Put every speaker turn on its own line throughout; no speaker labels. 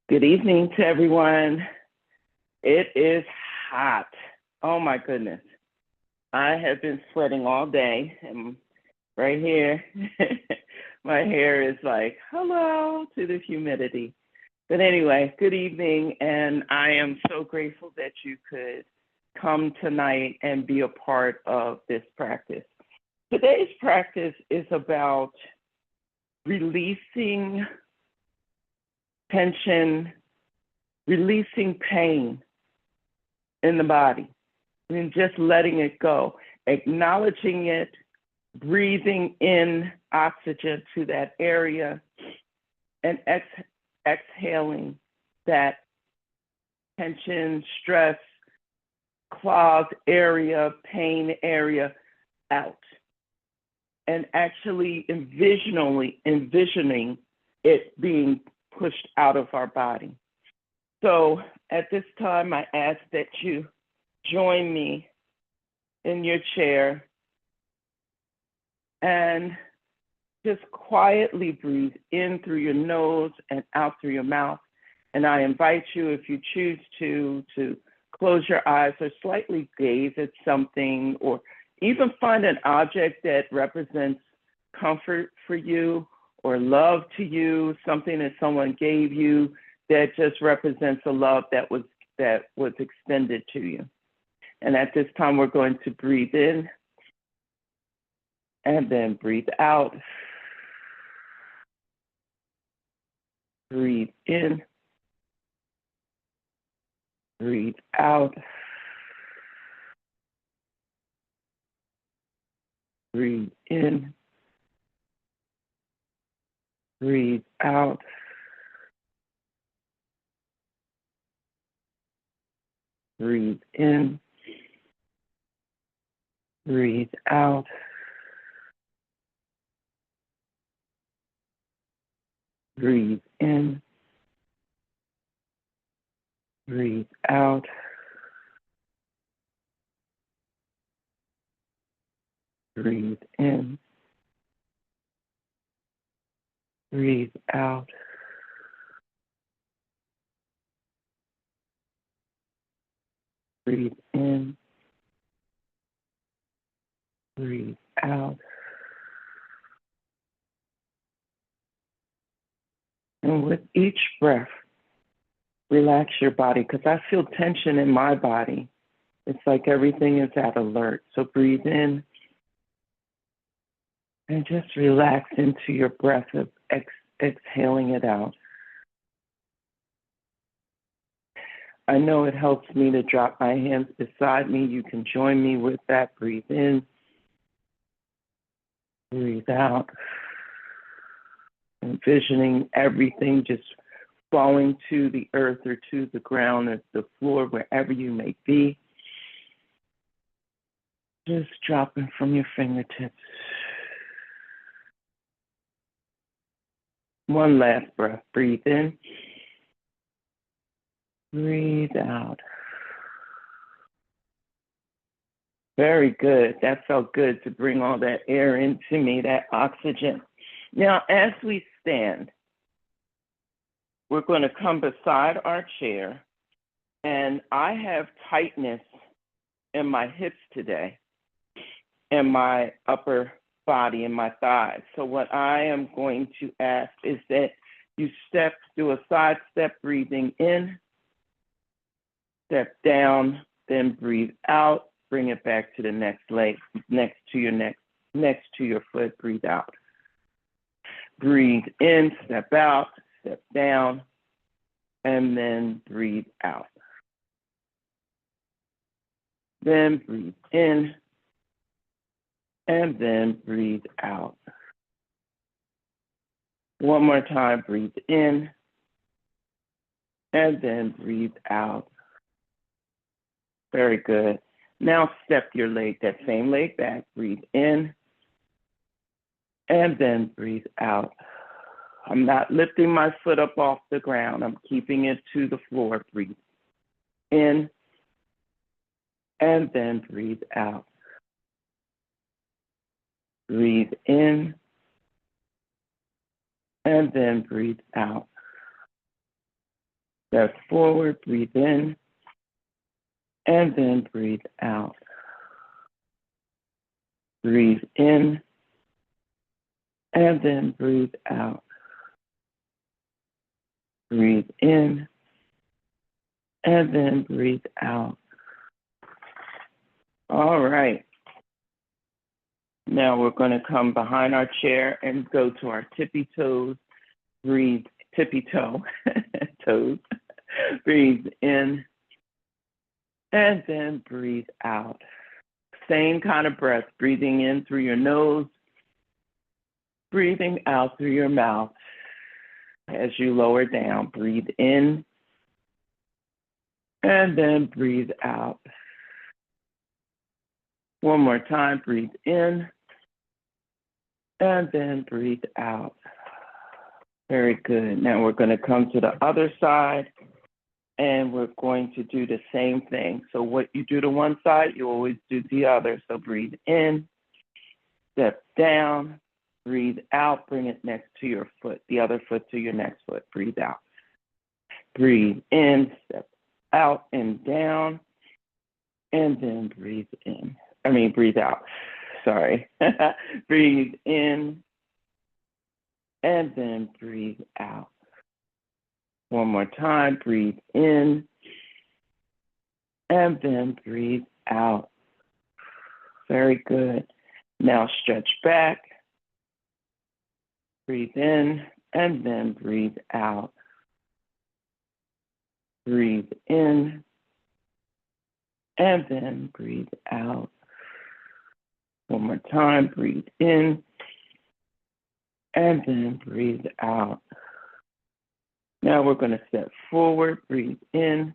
Good evening to everyone. It is hot. Oh my goodness. I have been sweating all day and right here, my hair is like, hello to the humidity. But anyway, good evening. And I am so grateful that you could come tonight and be a part of this practice. Today's practice is about releasing tension, releasing pain in the body and just letting it go, acknowledging it, breathing in oxygen to that area, and exhaling that tension, stress, clogged area, pain area out. And actually envisioning it being pushed out of our body. So at this time, I ask that you join me in your chair and just quietly breathe in through your nose and out through your mouth. And I invite you, if you choose to close your eyes or slightly gaze at something, or even find an object that represents comfort for you or love to you, something that someone gave you that just represents a love that was extended to you. And at this time, we're going to breathe in and then breathe out. Breathe in, breathe out. Breathe in, breathe out. Breathe in, breathe out. Breathe in, breathe out. Breathe in, breathe out. Breathe in, breathe out. And with each breath, relax your body, because I feel tension in my body. It's like everything is at alert. So breathe in and just relax into your breath of exhaling it out. I know it helps me to drop my hands beside me. You can join me with that. Breathe in, breathe out. Envisioning everything just falling to the earth or to the ground or the floor, wherever you may be. Just dropping from your fingertips. One last breath. Breathe in. Breathe out. Very good. That felt good to bring all that air into me, that oxygen. Now, as we stand, we're going to come beside our chair, and I have tightness in my hips today and my upper body and my thighs. So what I am going to ask is that you do a side step, breathing in, step down, then breathe out, bring it back to the next leg, next to your foot, breathe out. Breathe in, step out, step down, and then breathe out. Then breathe in, and then breathe out. One more time, breathe in, and then breathe out. Very good. Now step your leg, that same leg back, breathe in, and then breathe out. I'm not lifting my foot up off the ground. I'm keeping it to the floor. Breathe in, and then breathe out. Breathe in, and then breathe out. Step forward, breathe in, and then breathe out. Breathe in, and then breathe out. Breathe in, and then breathe out. All right. Now we're going to come behind our chair and go to our tippy toes. Breathe, tippy toe, toes. Breathe in, and then breathe out. Same kind of breath, breathing in through your nose, breathing out through your mouth. As you lower down, breathe in, and then breathe out. One more time, breathe in, and then breathe out. Very good. Now we're going to come to the other side, and we're going to do the same thing. So what you do to one side, you always do the other. So breathe in, step down, breathe out, bring it next to your foot, the other foot to your next foot. Breathe out. Breathe in, step out and down, and then breathe in. Breathe out. Sorry. Breathe in, and then breathe out. One more time, breathe in, and then breathe out. Very good. Now stretch back, breathe in, and then breathe out. Breathe in, and then breathe out. One more time, breathe in, and then breathe out. Now we're going to step forward, breathe in,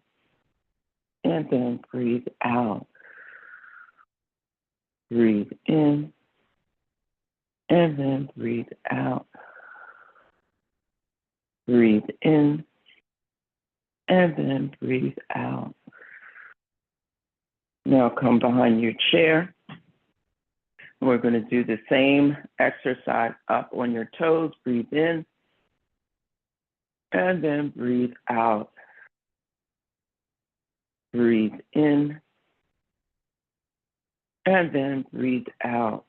and then breathe out. Breathe in, and then breathe out. Breathe in, and then breathe out. Now come behind your chair. We're going to do the same exercise up on your toes. Breathe in, and then breathe out. Breathe in, and then breathe out.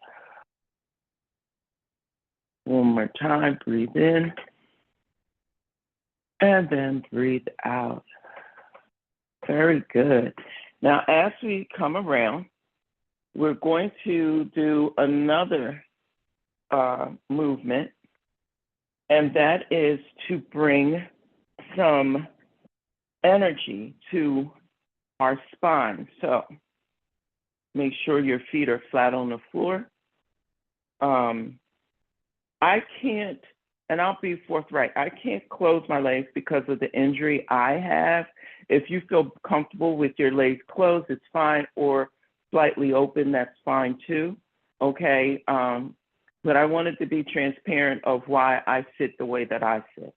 One more time, breathe in, and then breathe out. Very good. Now, as we come around, we're going to do another movement, and that is to bring some energy to our spine. So make sure your feet are flat on the floor. I can't, and I'll be forthright, I can't close my legs because of the injury I have. If you feel comfortable with your legs closed, it's fine, or slightly open, that's fine too, okay? But I wanted to be transparent of why I sit the way that I sit,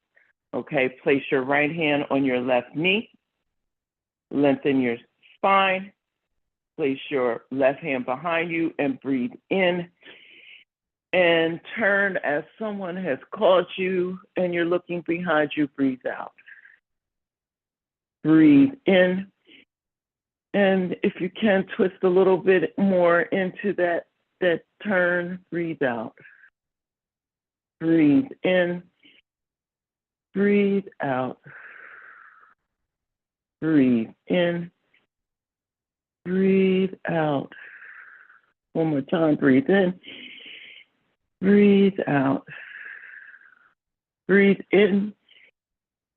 okay? Place your right hand on your left knee, lengthen your spine, place your left hand behind you and breathe in, and turn as someone has called you and you're looking behind you, breathe out. Breathe in, and if you can, twist a little bit more into that turn, breathe out. Breathe in, breathe out. Breathe in, breathe out. One more time, breathe in, breathe out. Breathe in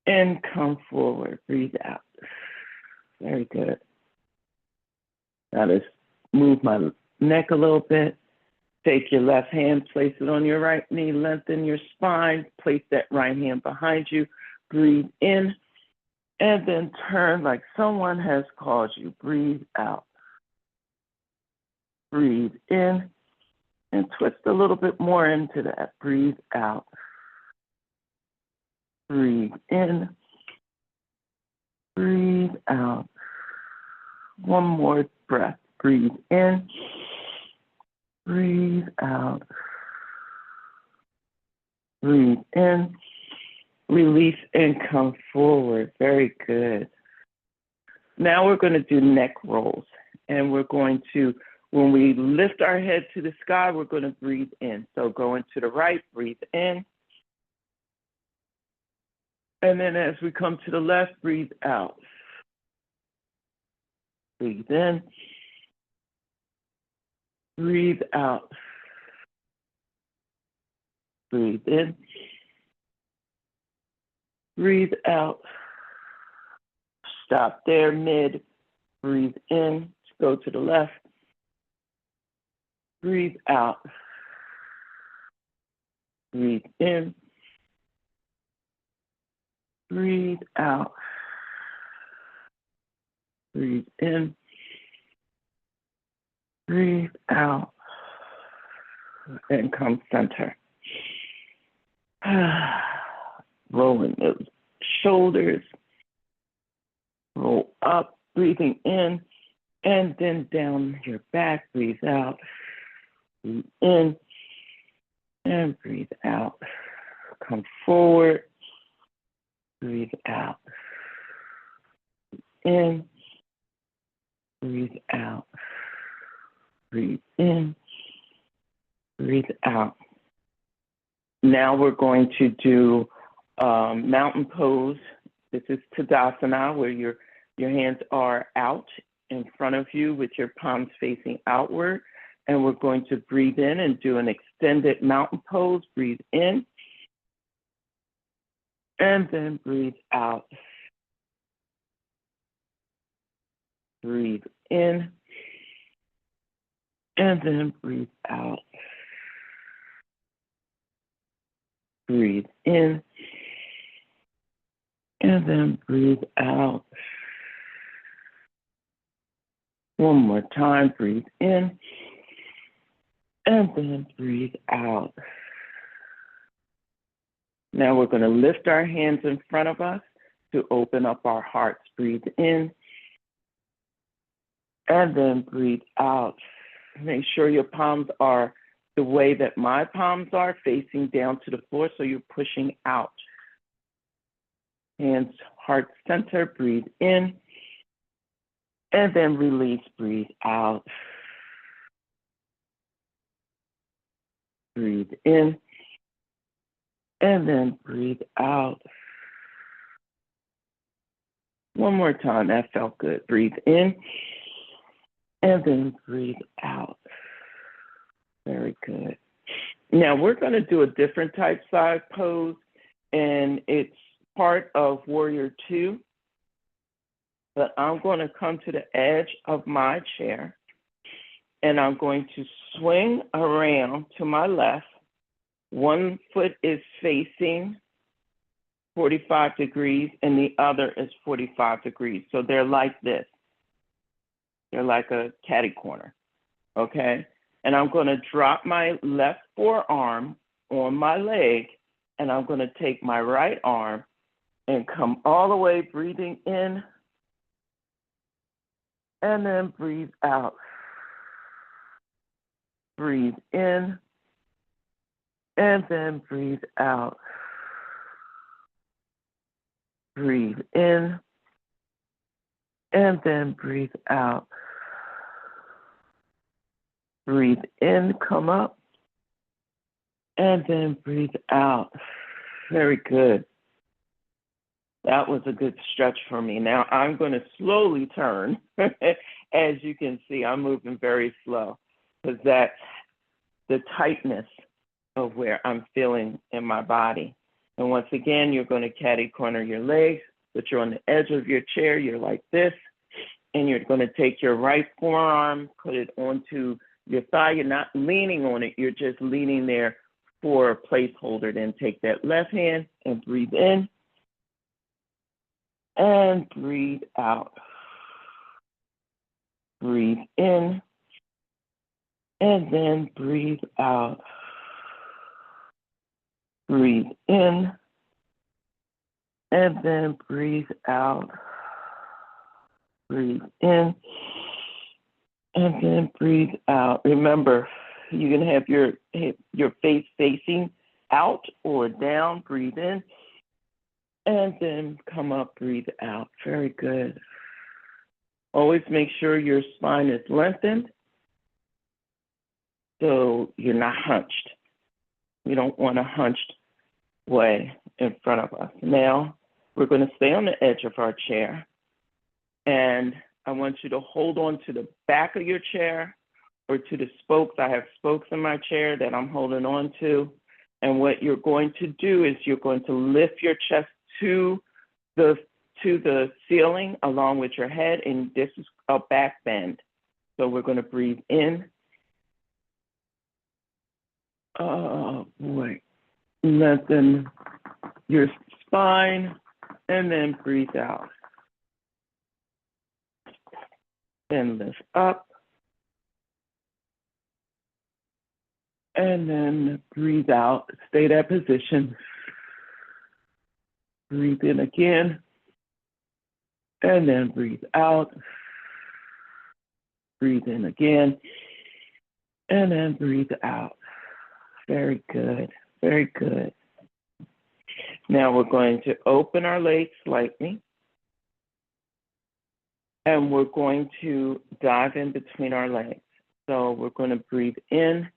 and come forward, breathe out. Very good. Now let's move my neck a little bit. Take your left hand, place it on your right knee, lengthen your spine, place that right hand behind you, breathe in, and then turn like someone has called you, breathe out. Breathe in, and twist a little bit more into that, breathe out. Breathe in, breathe out. One more breath, breathe in, breathe out. Breathe in, Release and come forward. Very good. Now we're going to do neck rolls. And we're going to, when we lift our head to the sky, we're going to breathe in. So going to the right, breathe in. And then as we come to the left, breathe out. Breathe in. Breathe out. Breathe in. Breathe out. Stop there, mid. Breathe in. Go to the left. Breathe out. Breathe in. Breathe out. Breathe in. Breathe out. And come center. Rolling those shoulders. Roll up, breathing in, and then down your back. Breathe out. Breathe in. And breathe out. Come forward. Breathe out. In. Breathe out. Breathe in. Breathe out. Now we're going to do mountain pose. This is Tadasana, where your hands are out in front of you with your palms facing outward. And we're going to breathe in and do an extended mountain pose. Breathe in. And then breathe out. Breathe in. And then breathe out. Breathe in. And then breathe out. One more time, breathe in. And then breathe out. Now we're going to lift our hands in front of us to open up our hearts. Breathe in. And then breathe out. Make sure your palms are the way that my palms are, facing down to the floor, so you're pushing out. Hands, heart center, breathe in. And then release, breathe out. Breathe in. And then breathe out. One more time, that felt good. Breathe in. And then breathe out. Very good. Now we're going to do a different type side pose, and it's part of Warrior 2. But I'm going to come to the edge of my chair, and I'm going to swing around to my left. One foot is facing 45 degrees, and the other is 45 degrees. So they're like this. They're like a catty corner, okay? And I'm going to drop my left forearm on my leg, and I'm going to take my right arm and come all the way, breathing in, and then breathe out. Breathe in, and then breathe out. Breathe in, and then breathe out. Breathe in, come up, and then breathe out. Very good. That was a good stretch for me. Now I'm going to slowly turn. As you can see, I'm moving very slow because that's the tightness of where I'm feeling in my body. And once again, you're going to catty corner your legs, but you're on the edge of your chair. You're like this, and you're going to take your right forearm, put it onto your thigh. You're not leaning on it. You're just leaning there for a placeholder. Then take that left hand and breathe in. And breathe out. Breathe in. And then breathe out. Breathe in. And then breathe out. Breathe in. And then breathe out. Remember, you can have your face facing out or down. Breathe in. And then come up, breathe out. Very good. Always make sure your spine is lengthened so you're not hunched. We don't want a hunched way in front of us. Now, we're going to stay on the edge of our chair. And I want you to hold on to the back of your chair or to the spokes. I have spokes in my chair that I'm holding on to. And what you're going to do is you're going to lift your chest to the ceiling along with your head, and this is a back bend. So we're going to breathe in. Oh boy. Lengthen your spine, and then breathe out. Then lift up. And then breathe out. Stay that position. Breathe in again. And then breathe out. Breathe in again. And then breathe out. Very good. Very good. Now we're going to open our legs slightly. And we're going to dive in between our legs. So we're going to breathe in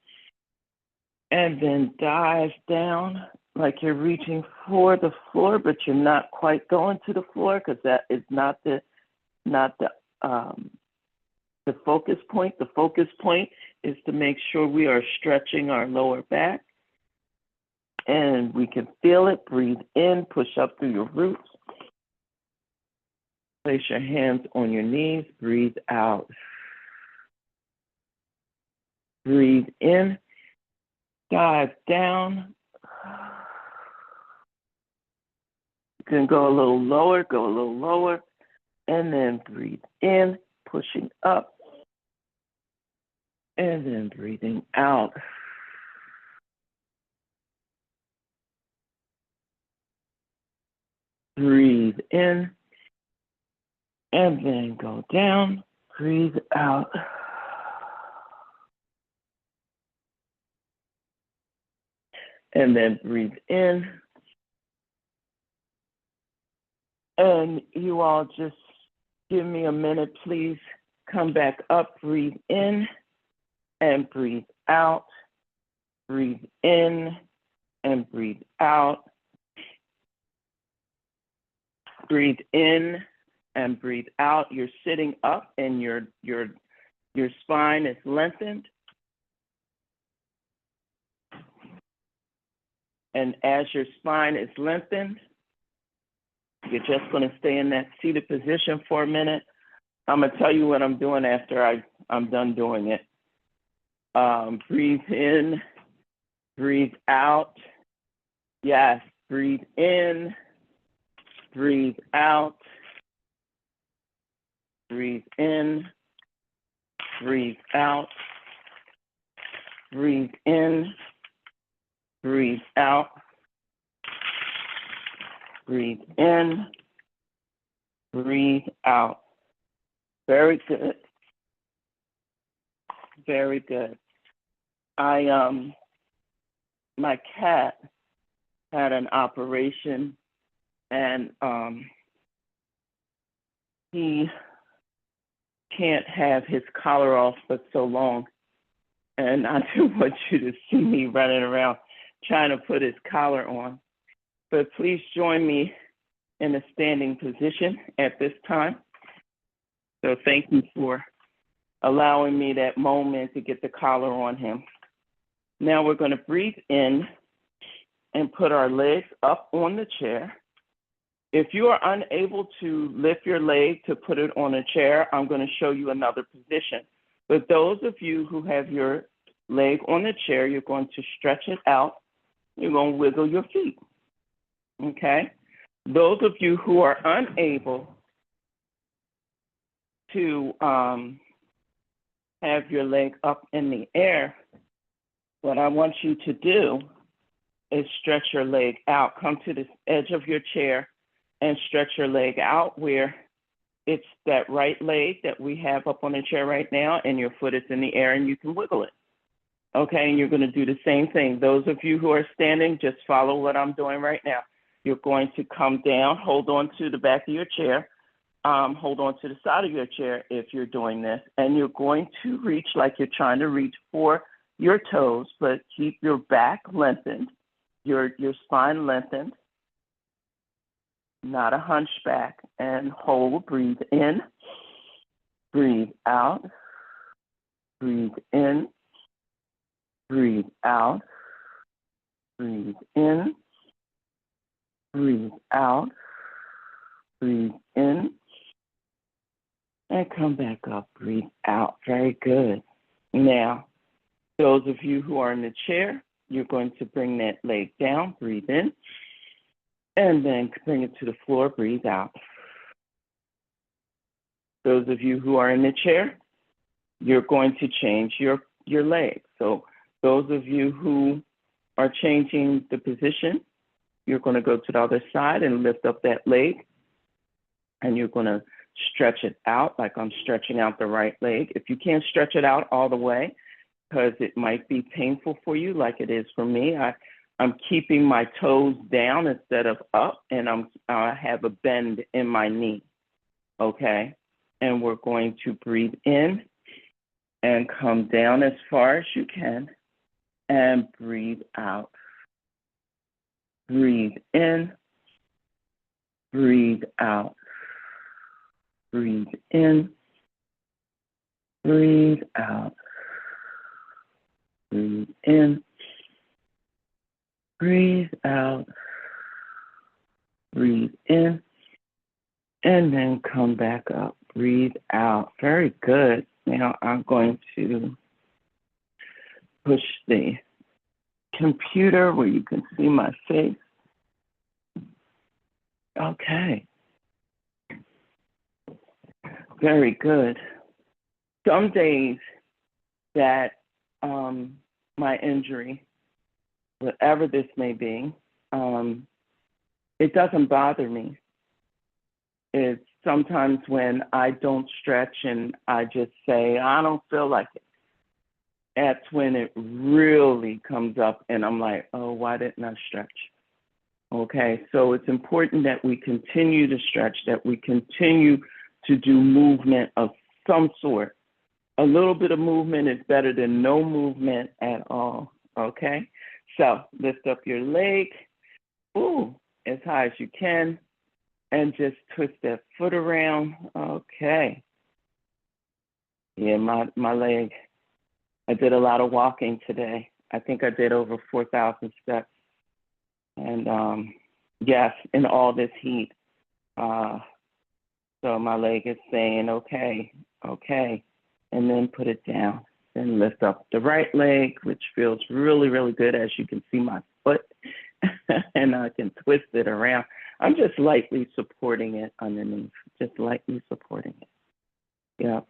and then dive down like you're reaching for the floor, but you're not quite going to the floor because that is not the focus point. The focus point is to make sure we are stretching our lower back. And we can feel it. Breathe in, push up through your roots. Place your hands on your knees. Breathe out. Breathe in. Dive down. You can go a little lower, and then breathe in, pushing up, and then breathing out. Breathe in, and then go down. Breathe out. And then breathe in. And you all just give me a minute, please. Come back up, breathe in, and breathe out. Breathe in, and breathe out. Breathe in, and breathe out. You're sitting up, and your spine is lengthened. And as your spine is lengthened, you're just going to stay in that seated position for a minute. I'm going to tell you what I'm doing after I'm done doing it. Breathe in, breathe out. Yes, breathe in, breathe out. Breathe in, breathe out. Breathe in, breathe out. Breathe in, breathe out. Very good. Very good. My cat had an operation, and he can't have his collar off but so long. And I don't want you to see me running around trying to put his collar on. But please join me in a standing position at this time. So thank you for allowing me that moment to get the collar on him. Now we're going to breathe in and put our legs up on the chair. If you are unable to lift your leg to put it on a chair, I'm going to show you another position. But those of you who have your leg on the chair, you're going to stretch it out. You're going to wiggle your feet. Okay? Those of you who are unable to have your leg up in the air, what I want you to do is stretch your leg out. Come to the edge of your chair and stretch your leg out where it's that right leg that we have up on the chair right now, and your foot is in the air and you can wiggle it. Okay, and you're going to do the same thing. Those of you who are standing, just follow what I'm doing right now. You're going to come down, hold on to the back of your chair, hold on to the side of your chair if you're doing this, and you're going to reach like you're trying to reach for your toes, but keep your back lengthened, your spine lengthened, not a hunchback, and hold, breathe in, breathe out, breathe in, breathe out, breathe in, breathe out, breathe in, and come back up, breathe out. Very good. Now, those of you who are in the chair, you're going to bring that leg down, breathe in, and then bring it to the floor, breathe out. Those of you who are in the chair, you're going to change your leg. So those of you who are changing the position, you're going to go to the other side and lift up that leg, and you're going to stretch it out like I'm stretching out the right leg. If you can't stretch it out all the way, because it might be painful for you like it is for me, I'm keeping my toes down instead of up, and I have a bend in my knee, okay? And we're going to breathe in and come down as far as you can and breathe out. Breathe in, breathe out. Breathe in, breathe out. Breathe in, breathe out. Breathe in, and then come back up. Breathe out. Very good. Now I'm going to push the computer where you can see my face. Okay. Very good. Some days that my injury, whatever this may be, it doesn't bother me. It's sometimes when I don't stretch and I just say, I don't feel like it. That's when it really comes up and I'm like, oh, why didn't I stretch? Okay, so it's important that we continue to stretch, that we continue to do movement of some sort. A little bit of movement is better than no movement at all, okay? So lift up your leg, as high as you can, and just twist that foot around, okay. Yeah, my leg, I did a lot of walking today. I think I did over 4,000 steps. And yes, in all this heat. So my leg is saying, okay, and then put it down. Then lift up the right leg, which feels really, really good. As you can see my foot, and I can twist it around. I'm just lightly supporting it underneath, just lightly supporting it. Yep,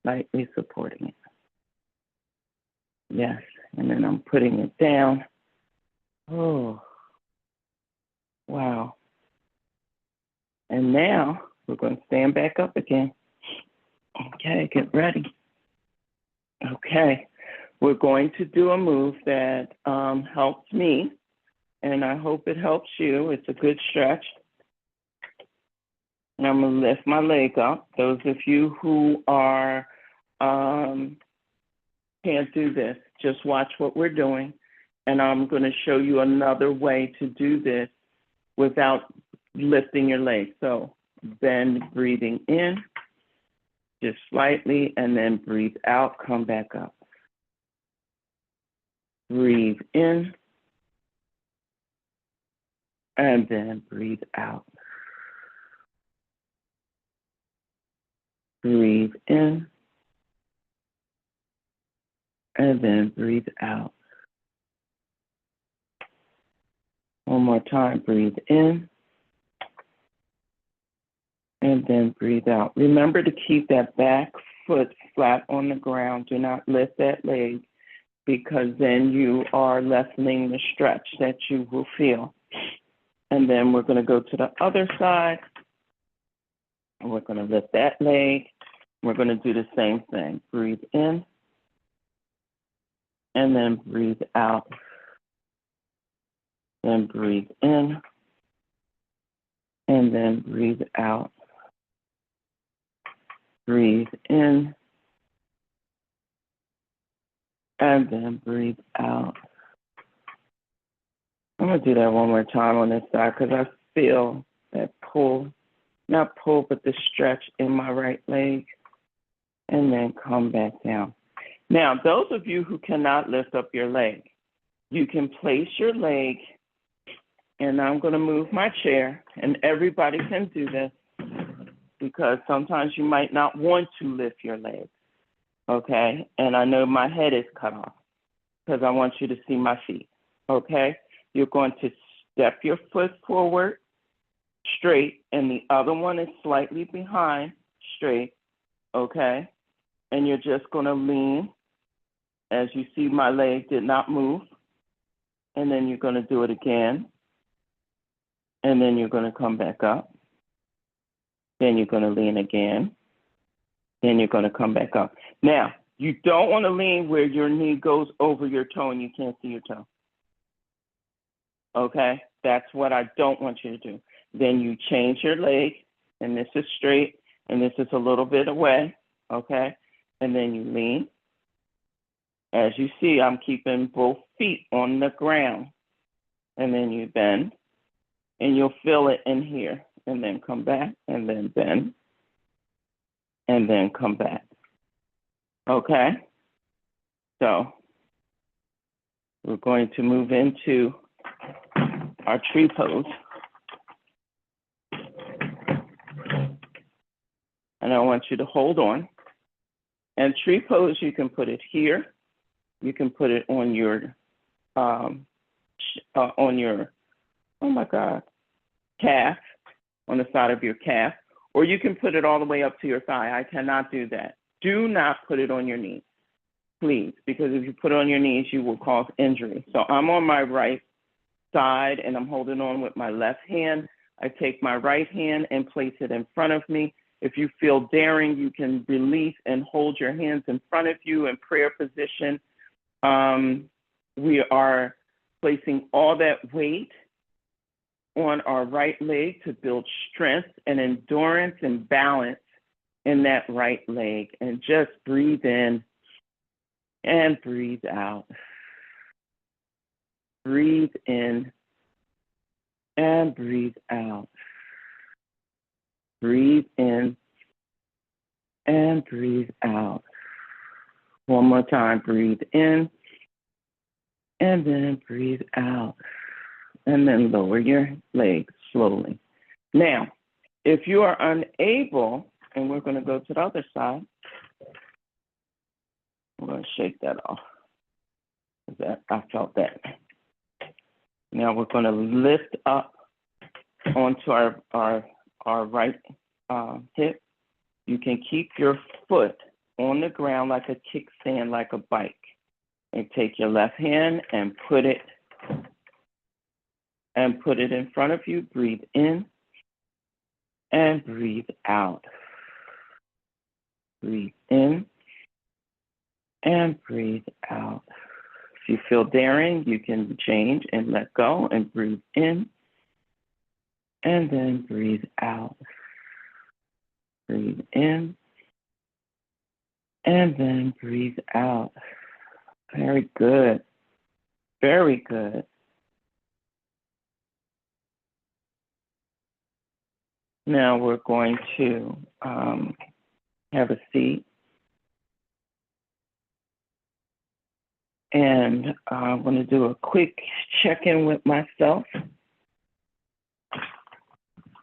lightly supporting it. Yes, and then I'm putting it down. Oh, wow. And now we're going to stand back up again. Okay, get ready. Okay, we're going to do a move that helps me, and I hope it helps you. It's a good stretch. And I'm going to lift my leg up. Those of you who are can't do this, just watch what we're doing, and I'm going to show you another way to do this without lifting your leg. So bend, breathing in, just slightly, and then breathe out, come back up. Breathe in, and then breathe out. Breathe in, and then breathe out. One more time, breathe in, and then breathe out. Remember to keep that back foot flat on the ground. Do not lift that leg, because then you are lessening the stretch that you will feel. And then we're going to go to the other side. And we're going to lift that leg. We're going to do the same thing. Breathe in, and then breathe out. Then breathe in, and then breathe out. Breathe in, and then breathe out. I'm going to do that one more time on this side because I feel that pull, not pull, but the stretch in my right leg, and then come back down. Now, those of you who cannot lift up your leg, you can place your leg, and I'm going to move my chair, and everybody can do this because sometimes you might not want to lift your leg, okay? And I know my head is cut off because I want you to see my feet, okay? You're going to step your foot forward straight, and the other one is slightly behind straight, okay? And you're just going to lean. As you see, my leg did not move. And then you're going to do it again. And then you're going to come back up. Then you're going to lean again. Then you're going to come back up. Now, you don't want to lean where your knee goes over your toe and you can't see your toe. Okay? That's what I don't want you to do. Then you change your leg, and this is straight, and this is a little bit away, okay? And then you lean. As you see, I'm keeping both feet on the ground. And then you bend, and you'll feel it in here. And then come back, and then bend, and then come back. Okay? So we're going to move into our tree pose. And I want you to hold on. And tree pose, you can put it here. You can put it on your, oh my God, calf, on the side of your calf, or you can put it all the way up to your thigh. I cannot do that. Do not put it on your knees, please, because if you put it on your knees, you will cause injury. So I'm on my right side, and I'm holding on with my left hand. I take my right hand and place it in front of me. If you feel daring, you can release and hold your hands in front of you in prayer position. We are placing all that weight on our right leg to build strength and endurance and balance in that right leg. And just breathe in and breathe out. Breathe in and breathe out. Breathe in and breathe out. One more time, breathe in and then breathe out. And then lower your legs slowly. Now, if you are unable, and we're going to go to the other side, I'm going to shake that off. I felt that. Now we're going to lift up onto our right hip. You can keep your foot on the ground like a kickstand, like a bike. And take your left hand and put it in front of you. Breathe in and breathe out. Breathe in and breathe out. If you feel daring, you can change and let go and breathe in and then breathe out. Breathe in and then breathe out. Very good. Very good. Now we're going to have a seat. And I'm going to do a quick check-in with myself.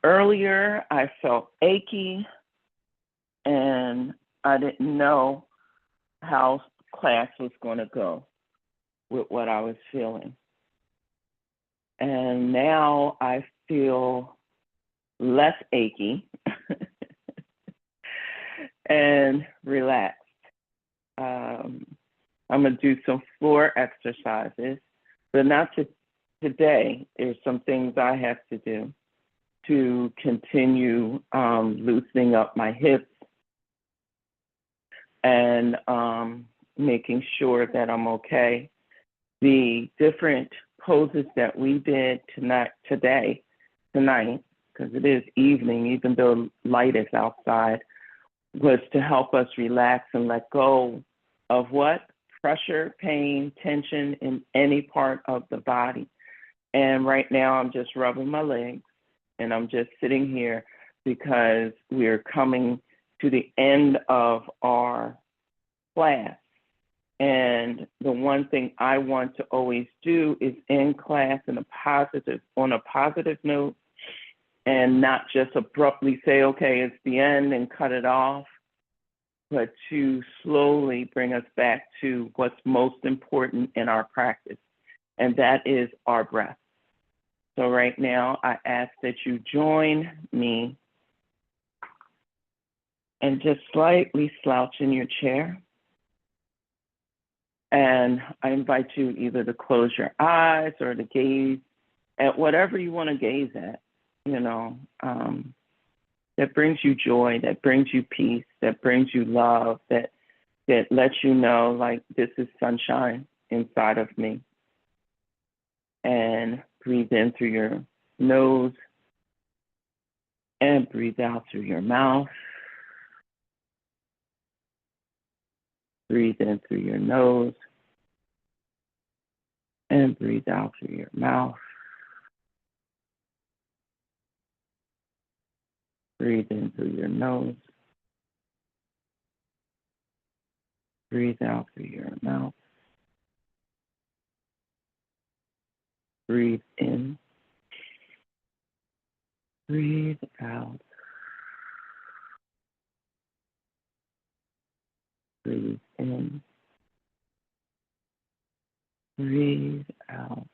Earlier, I felt achy, and I didn't know how class was going to go with what I was feeling. And now I feel less achy and relaxed. I'm going to do some floor exercises, but not today. There's some things I have to do to continue loosening up my hips and making sure that I'm okay. The different poses that we did tonight, because it is evening, even though light is outside, was to help us relax and let go of what? Pressure, pain, tension in any part of the body. And right now I'm just rubbing my legs and I'm just sitting here because we're coming to the end of our class. And the one thing I want to always do is end class on a positive note, and not just abruptly say, okay, it's the end and cut it off, but to slowly bring us back to what's most important in our practice, and that is our breath. So right now, I ask that you join me and just slightly slouch in your chair. And I invite you either to close your eyes or to gaze at whatever you want to gaze at, that brings you joy, that brings you peace, that brings you love, that lets you know, like, this is sunshine inside of me. And breathe in through your nose and breathe out through your mouth. Breathe in through your nose and breathe out through your mouth. Breathe in through your nose. Breathe out through your mouth. Breathe in. Breathe out. Breathe in. Breathe out.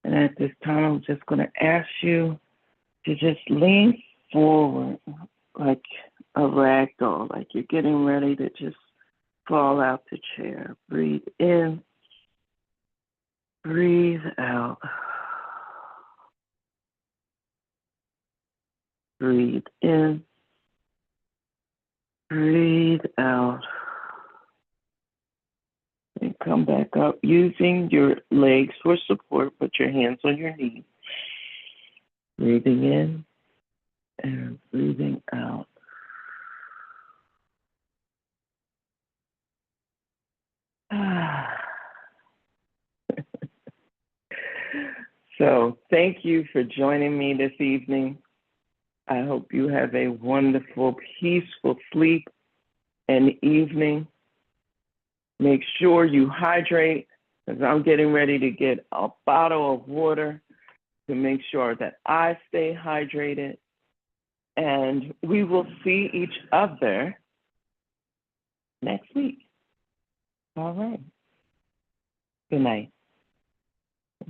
And at this time, I'm just going to ask you to just lean forward like a rag doll, like you're getting ready to just fall out the chair. Breathe in. Breathe out. Breathe in. Breathe out. And come back up using your legs for support. Put your hands on your knees. Breathing in and breathing out. So thank you for joining me this evening. I hope you have a wonderful, peaceful sleep and evening. Make sure you hydrate, because I'm getting ready to get a bottle of water to make sure that I stay hydrated. And we will see each other next week. All right. Good night.